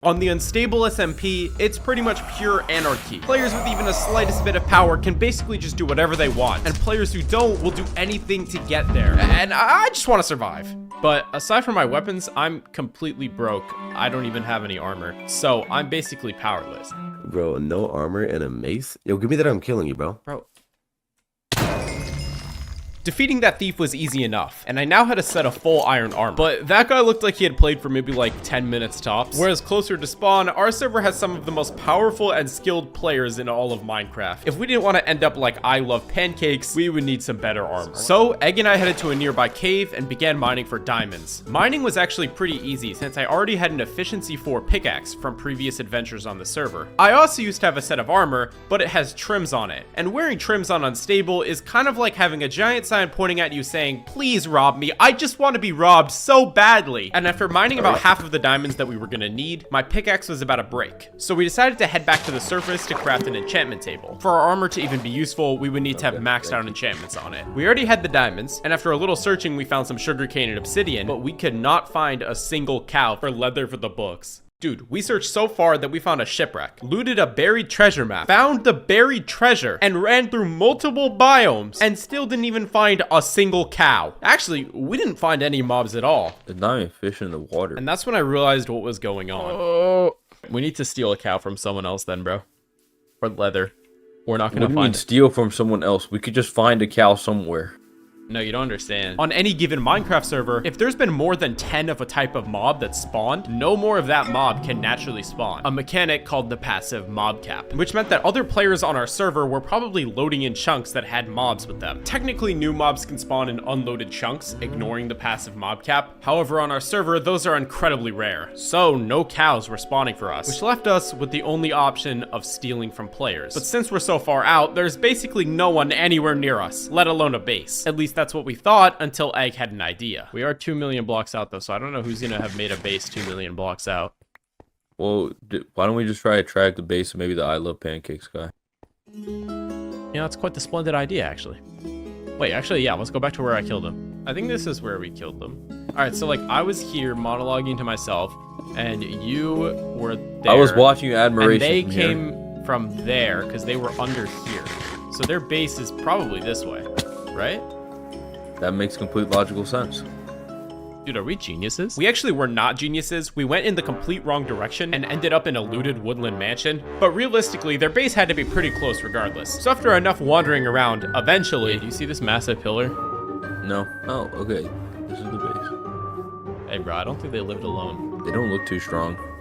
On the unstable SMP, it's pretty much pure anarchy. Players with even the slightest bit of power can basically just do whatever they want, and players who don't will do anything to get there. And I just want to survive. But aside from my weapons, I'm completely broke. I don't even have any armor, so I'm basically powerless. Bro, no armor and a mace? Yo, give me that, I'm killing you, bro. Bro. Defeating that thief was easy enough, and I now had a set of full iron armor. But that guy looked like he had played for maybe like 10 minutes tops. Whereas closer to spawn, our server has some of the most powerful and skilled players in all of Minecraft. If we didn't want to end up like I Love Pancakes, we would need some better armor. So Egg and I headed to a nearby cave and began mining for diamonds. Mining was actually pretty easy since I already had an efficiency 4 pickaxe from previous adventures on the server. I also used to have a set of armor, but it has trims on it. And wearing trims on unstable is kind of like having a giant sign pointing at you saying, please rob me, I just want to be robbed so badly. And after mining about half of the diamonds that we were gonna need, my pickaxe was about to break. So we decided to head back to the surface to craft an enchantment table. For our armor to even be useful, we would need to have maxed out enchantments on it. We already had the diamonds, and after a little searching, we found some sugarcane and obsidian, but we could not find a single cow for leather for the books. Dude, we searched so far that we found a shipwreck, looted a buried treasure map, found the buried treasure, and ran through multiple biomes, and still didn't even find a single cow. Actually, we didn't find any mobs at all. There's not even fish in the water. And that's when I realized what was going on. Oh. We need to steal a cow from someone else then, bro. Or leather. We're not gonna What do you mean find steal from someone else? We could just find a cow somewhere. No, you don't understand. On any given Minecraft server, if there's been more than 10 of a type of mob that spawned, no more of that mob can naturally spawn. A mechanic called the passive mob cap, which meant that other players on our server were probably loading in chunks that had mobs with them. Technically, new mobs can spawn in unloaded chunks, ignoring the passive mob cap. However, on our server, those are incredibly rare. So no cows were spawning for us, which left us with the only option of stealing from players. But since we're so far out, there's basically no one anywhere near us, let alone a base. At least that's what we thought until Egg had an idea. We are 2 million blocks out though, so I don't know who's gonna have made a base 2 million blocks out. Well, why don't we just try to track the base of maybe the I Love Pancakes guy? You know, it's quite the splendid idea, actually. Wait, actually, yeah, let's go back to where I killed him. I think this is where we killed them. All right, so like I was here monologuing to myself, and you were there. I was watching admiration. And they from came here. from there because they were under here. So their base is probably this way, right? That makes complete logical sense. Dude, are we geniuses? We actually were not geniuses. We went in the complete wrong direction and ended up in a looted woodland mansion. But realistically, their base had to be pretty close regardless. So after enough wandering around, eventually... Do you see this massive pillar? No. Oh, okay. This is the base. Hey, bro, I don't think they lived alone. They don't look too strong.